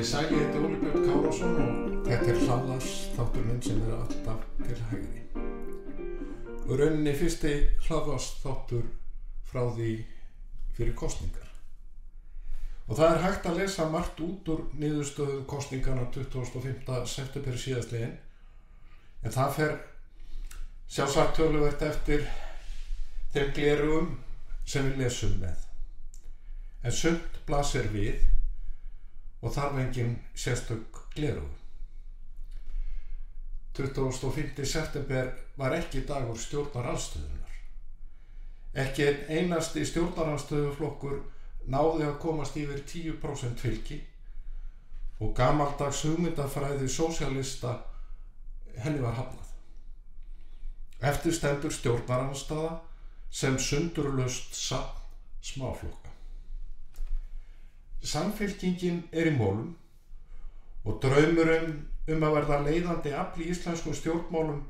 Komið sæl, ég heiti Óli Björn Kárason og þetta hlaðvarpsþáttur minn sem alltaf til hægri. Og rauninni fyrsti hlaðvarpsþáttur frá því fyrir kosningar. Og það hægt að lesa margt út úr niðurstöðu kosningarna 25. september síðastliðinn, en það fer sjálfsagt töluvert eftir þeim gleraugum sem við lesum með. En sumt blasir við og þarf engin sérstök gleraugu. 25. september var ekki dagur stjórnarandstöðunnar. Ekki einn einasti stjórnarandstöðuflokkur náði að komast yfir 10% fylgi og gamaldags hugmyndafræði sósíalista henni var hafnað. Eftir stendur stjórnarandstaða sem sundurlaust safn smáflokka. Samfylkingin í mólum og draumurinn að verða leiðandi afl í íslenskum stjórnmálum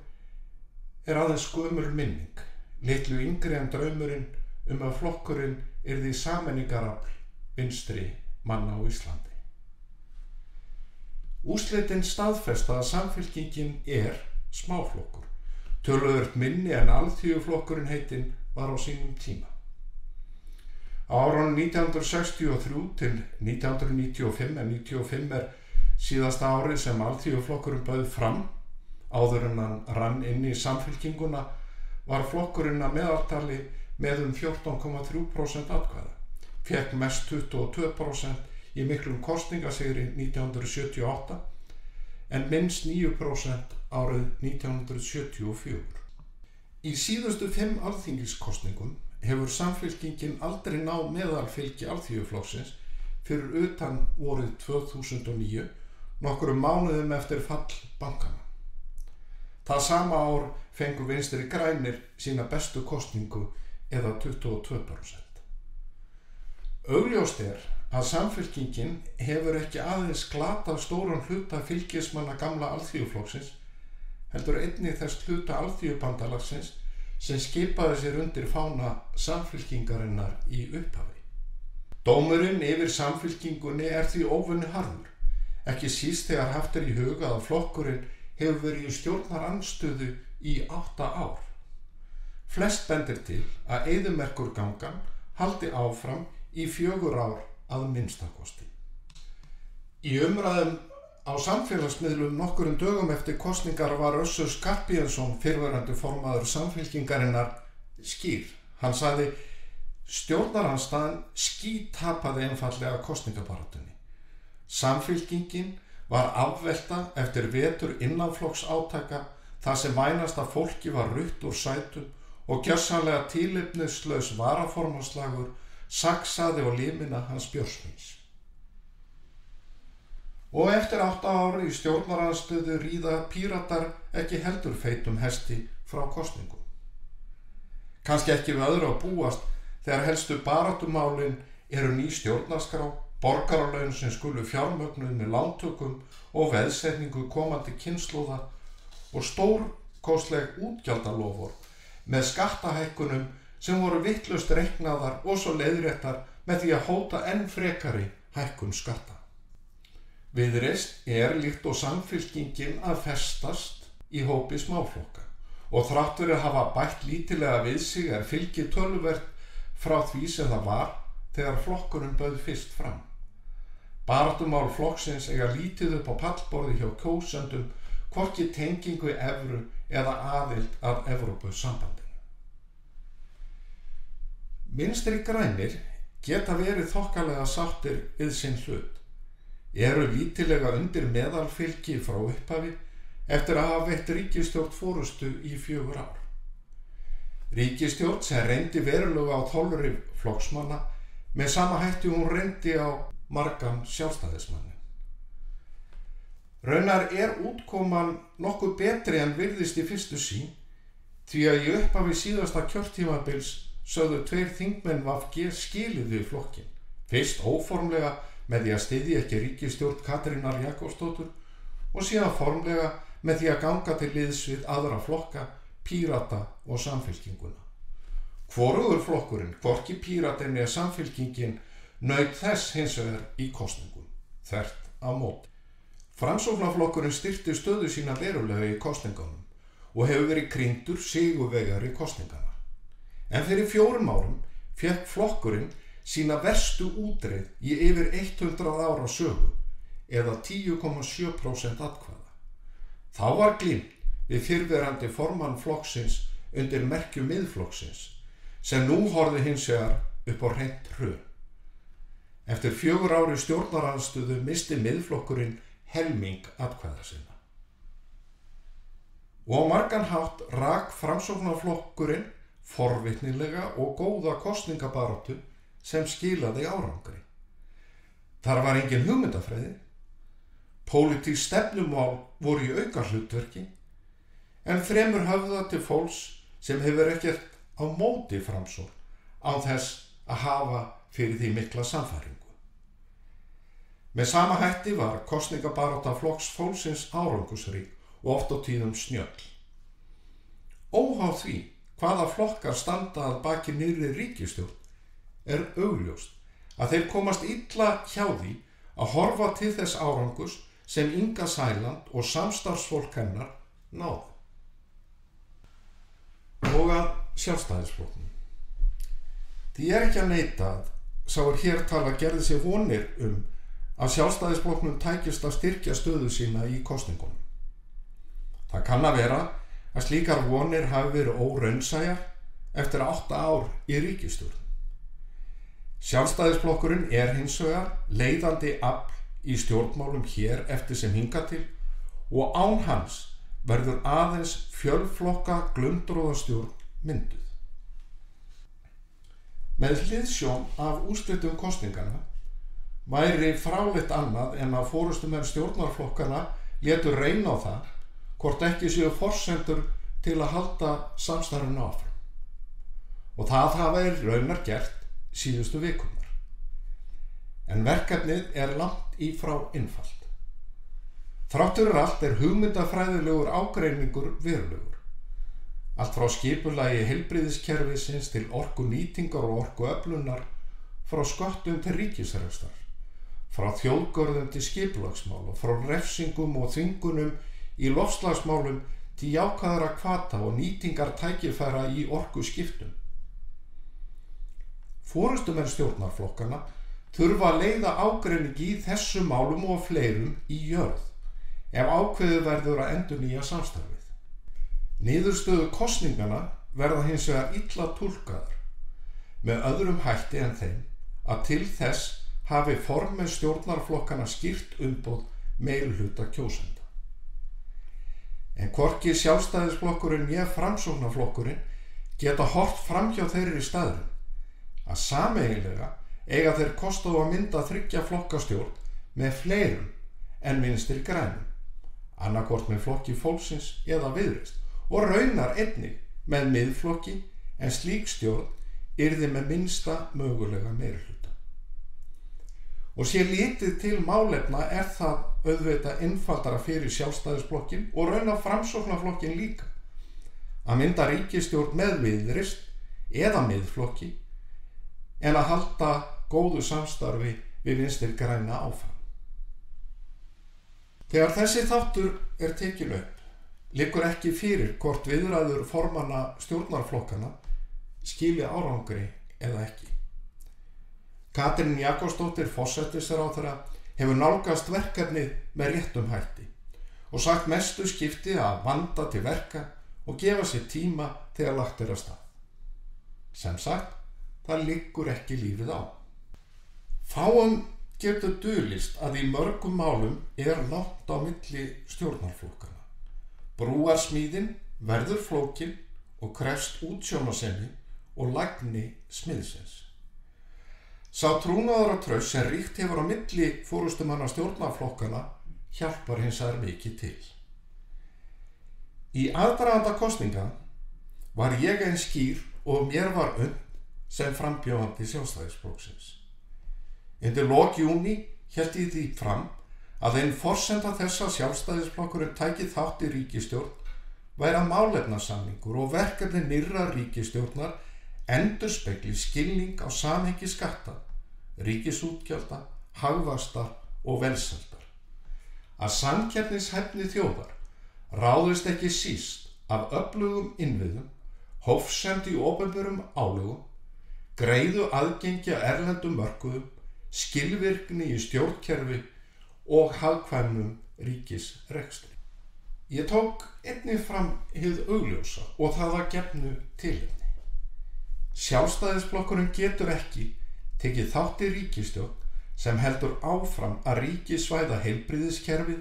aðeins gömul minning, litlu yngri en draumurinn að flokkurinn yrði sameiningarafl vinstri manna á Íslandi. Úrslitin staðfesta að Samfylkingin smáflokkur, töluvert minni en Alþýðuflokkurinn heitinn var á sínum tíma. Á árunum 1963 til 1995, en 95 síðasta árið sem Alþýðuflokkurinn bauð fram, áður en hann rann inn í Samfylkinguna, var flokkurinn að meðaltali með 14,3% atkvæða, fékk mest 22% í miklum kosningasigri 1978, en minnst 9% árið 1974. Í síðustu 5 alþingiskosningum hefur Samfylkingin aldrei náð meðalfylgi Alþýðuflokksins fyrir utan vorið 2009, nokkrum mánuðum eftir fall bankanna. Það sama ár fengu Vinstri grænir sína bestu kosningu eða 22%. Augljóst að Samfylkingin hefur ekki aðeins glatað stóran hluta fylgismanna gamla Alþýðuflokksins, heldur einnig þess hluta Alþýðubandalagsins sem skipaði sér undir fána Samfylkingarinnar í upphafi. Dómurinn yfir Samfylkingunni því óvenju harður, ekki síst þegar haft í huga að flokkurinn hefur verið í stjórnarandstöðu í 8 ár. Flest bendir til að eyðimerkurgangan haldi áfram í 4 ár að minnstakosti. Í umræðum á samfélagsmiðlum nokkurum dögum eftir kosningar var Össur Skarphéðinsson, fyrrverandi formaður Samfylkingarinnar, skýr. Hann sagði: stjórnarandstaðan skítapaði einfaldlega kosningabaráttunni. Samfylkingin var afvelta eftir vetur innanflokksátaka þar sem vænasta fólki var rutt úr sætum og gjörsamlega tilefnislaus varaformanslagur saksaði á limina hans Björnsmins. Og eftir 8 ár í stjórnarandstöðu ríða Píratar ekki heldur feitum hesti frá kosningum. Kannski ekki við öðru að búast þegar helstu baráttumálin ný stjórnarskrá, borgaralaun sem skulu fjármögnuð með lántökum og veðsetningu komandi kynslóða og stórkostleg útgjaldaloforð með skattahækkunum sem voru vitlaust reiknaðar og svo leiðréttar með því að hóta enn frekari hækkun skatta. Viðreisn líkt og Samfylkingin að festast í hópi smáflokka og þrátt fyrir að hafa bætt lítillega við sig fylgið töluvert frá því sem það var þegar flokkurinn bauð fyrst fram. Baráttumál flokksins lítið upp á pallborði hjá kjósendum, hvorki tengingu evru eða aðild að Evrópusambandinu. Vinstri grænir geta verið þokkalega sáttir við sinn hlut, lítilega undir meðalfylgi frá upphafi eftir að hafa veitt ríkisstjórn forystu í 4 ár. Ríkisstjórn sem reyndi verulega á þolrif flokksmanna með sama hætti hún reyndi á margan sjálfstæðismanni. Raunar útkoman nokkuð betri en virðist í fyrstu sýn, því að í upphafi síðasta kjörtímabils sögðu 2 þingmenn VG skilið við flokkinn, fyrst óformlega með því að styðja ekki ríkisstjórn Katrínar Jakobsdóttur og síðan formlega með því að ganga til liðs við aðra flokka, Pírata og Samfylkinguna. Hvorugur flokkurinn, hvorki Píratinn né Samfylkingin, naut þess hins vegar í kosningum, þvert á móti. Framsóknarflokkurinn styrkti stöðu sína verulega í kosningunum og hefur verið krýndur sigurvegari kosningana. En fyrir 4 árum fékk flokkurinn sína verstu útreið í yfir 100 ára sögu eða 10,7% atkvæða. Þá var glímt við fyrrverandi formann flokksins undir merkjum Miðflokksins sem nú horfði hins vegar upp á hreint hrun. Eftir 4 ári stjórnarandstöðu missti Miðflokkurinn helming atkvæða sinna. Og á margan hátt rak Framsóknarflokkurinn forvitnilega og góða kosningabaráttu sem skilaði árangri. Þar var engin hugmyndafræði, pólitísk stefnumál voru í aukahlutverki, en fremur höfða til fólks sem hefur ekkert á móti Framsókn án þess að hafa fyrir því mikla sannfæringu. Með sama hætti var kosningabarátta Flokks fólksins árangursrík og oft á tíðum snjöll. Óháð því hvaða flokkar standa að baki nýrri ríkisstjórn er augljóst að þeir komast illa hjá því að horfa til þess árangurs sem Inga Sæland og samstarfsfólk hennar náðu. Og að Sjálfstæðisflokknum. Því ekki að neita að sá hér tala gerði sér vonir að Sjálfstæðisflokknum tækist að styrkja stöðu sína í kosningunum. Það kann að vera að slíkar vonir hafi verið óraunsæjar eftir 8 ár í ríkisstjórn. Sjálfstæðisflokkurinn er hins vegar leiðandi afl í stjórnmálum hér eftir sem hingað til og án hans verður aðeins fjölflokka glundroðastjórn mynduð. Með hliðsjón af úrslitum kosningana væri fráleitt annað en að forystumenn stjórnarflokkana létu reyna á það hvort ekki séu forsendur til að halda samstarfinu áfram. Og það hafa raunar gert síðustu vikurnar. En verkefnið er langt í frá einfalt. Þrátt fyrir allt er hugmyndafræðilegur ágreiningur verulegur. Allt frá skipulagi heilbrigðiskerfisins til orkunýtingar og orkuöflunar, frá sköttum til ríkisrekstrar, frá þjóðgörðum til skipulagsmála, frá refsingum og þvingunum í loftslagsmálum til jákvæðra hvata og nýtingar tækifæra í orkuskiptum. Forystumenn stjórnarflokkana þurfa að leiða ágreining í þessum málum og fleirum í jörð ef ákveðið verður að endurnýja samstarfið. Niðurstöðu kosningana verða hins vegar illa túlkaðar með öðrum hætti en þeim að til þess hafi formenn stjórnarflokkana skýrt umboð meirihluta kjósenda. En hvorki Sjálfstæðisflokkurinn né Framsóknarflokkurinn geta horft framhjá þeirri staðreynd að sameiginlega eiga þeir kost á að mynda 3 flokkastjórn með fleirum en Vinstri grænum, annaðhvort með Flokki fólksins eða Viðreisn og raunar einnig með Miðflokki, en slík stjórn yrði með minnsta mögulega meirihluta. Og sé litið til málefna er það auðvitað einfaldara fyrir Sjálfstæðisflokkin og raunar Framsóknarflokkin líka að mynda ríkisstjórn með Viðreisn eða Miðflokki en að halda góðu samstarfi við Vinstri græna áfram. Þegar þessi þáttur er tekin upp, liggur ekki fyrir hvort viðræður formanna stjórnarflokkana skili árangri eða ekki. Katrín Jakobsdóttir forsætisráðherra hefur nálgast verkefnið með réttum hætti og sagt mestu skipti að vanda til verka og gefa sér tíma þegar lagt er af stað. Sem sagt, það liggur ekki lífið á. Fáum getur dulist að í mörgum málum er langt á milli stjórnarflokkana. Brúarsmíðin verður flókin og krefst útsjónarsemi og lagni smiðsins. Sá trúnaður og traust sem ríkt hefur á milli forystumanna stjórnarflokkana hjálpar hins vegar mikið til. Í aðdraganda kosninga var ég eins skýr og mér var unnt sem frambjóðandi Sjálfstæðisflokksins. Undir lok júní hélt ég því fram að ein forsenda þess að Sjálfstæðisflokkurinn tæki þátt í ríkisstjórn væri að málefnasamningur og verkefni nýrrar ríkisstjórnar endurspegli skilning á samhengi skatta, ríkisútgjalda, hagvaxtar og velsældar. að samkeppnishæfni þjóðar ráðist ekki síst af öflugum innviðum, hófsemd í opinberum álögum, greiðu aðgengi að erlendum mörkuðum, skilvirkni í stjórnkerfi og hagkvæmum ríkisrekstri. Ég tók einnig fram hið augljósa og það að gefnu tilefni. Sjálfstæðisflokkurinn getur ekki tekið þátt í ríkisstjórn sem heldur áfram að ríkisvæða heilbrigðiskerfið,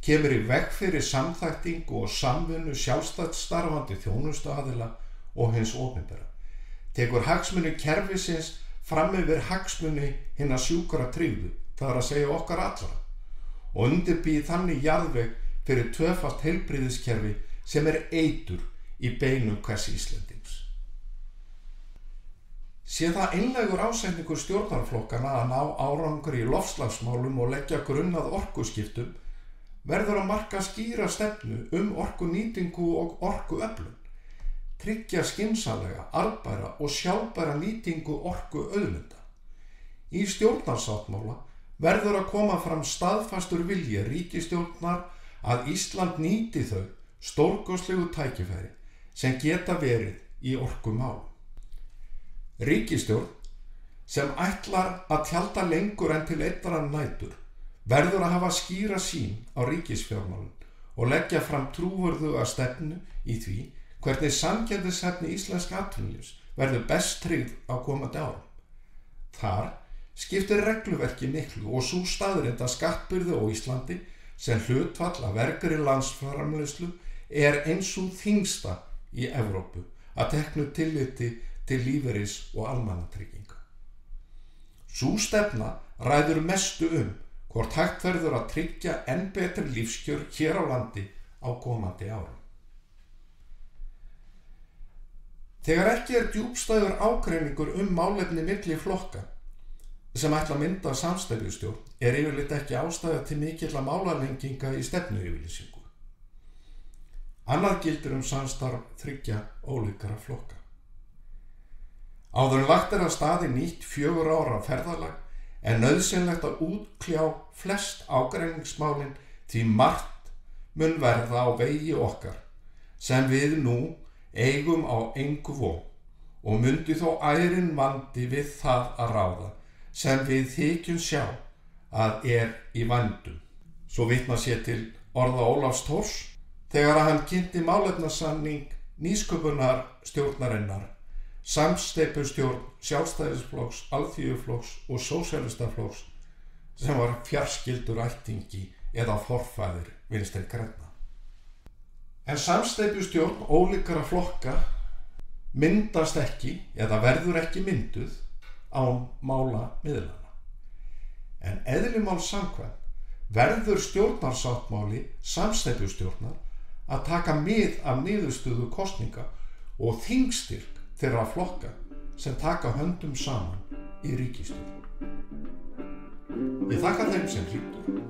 kemur í veg fyrir samþættingu og samvinnu sjálfstætt starfandi þjónustuaðila og hins opinbera, tekur hagsmuni kerfisins fram yfir hagsmuni hinna sjúkra tryggðu, það er að segja okkar allra, og undirbýr þannig jarðveg fyrir tvöfalt heilbrigðiskerfi sem eitur í beinum hvers Íslendings. Sé það einlægur ásetningur stjórnarflokkana að ná árangri í loftslagsmálum og leggja grunn að orkuskiptum, verður að marka skýra stefnu orkunýtingu og orkuöflun, tryggja skynsamlega, arðbæra og sjálfbæra nýtingu orkuauðlinda. Í stjórnarsáttmála verður að koma fram staðfastur vilji ríkisstjórnar að Ísland nýti þau stórkostlegu tækifæri sem geta verið í orkumálum. Ríkisstjórn sem ætlar að tjalda lengur en til einnar nætur verður að hafa skýra sýn á ríkisfjármálin og leggja fram trúverðuga stefnu í því hvernig samkeppnishæfni íslenska atvinnulífs verður best tryggð á komandi árum. Þar skiptir regluverki miklu og sú staðreynd að skattbyrði á Íslandi sem hlutfall af vergri landsframleiðslu eins sú þyngsta í Evrópu að teknu tilliti til lífeyris og almannatrygginga. Sú stefna ræður mestu hvort hægt verður að tryggja enn betri lífskjör hér á landi á komandi árum. Þegar ekki djúpstæður ágreiningur málefni milli flokka sem ætla að mynda samstæðustjórn yfirleitt ekki ástæða til mikilla málalenginga í stefnuyfirlýsingu. Annað gildir samstarf þriggja ólíkra flokka. Áður en lagt af stað í nýtt 4 ára ferðalag nauðsynlegt að útkljá flest ágreiningsmálin því margt mun verða á vegi okkar sem við nú eigum á engu von og mundi þó ærinn vandi við það að ráða sem við þykjum sjá að í vændum. Svo vitna sé til orða Ólafs Thors þegar hann kynnti málefnasamning nýsköpunarstjórnarinnar, samsteypustjórn Sjálfstæðisflokks, Alþýðuflokks og Sósíalistaflokks sem var fjarskyldur ættingi eða forfaðir Vinstri grænna. En samsteypustjórn ólíkra flokka myndast ekki eða verður ekki mynduð án málamiðlana. En eðli máls samkvæmt verður stjórnarsáttmáli samsteypustjórnar að taka mið af niðurstöðu kosninga og þingstyrk þeirra flokka sem taka höndum saman í ríkisstjórn. Ég þakka þeim sem hlýddu.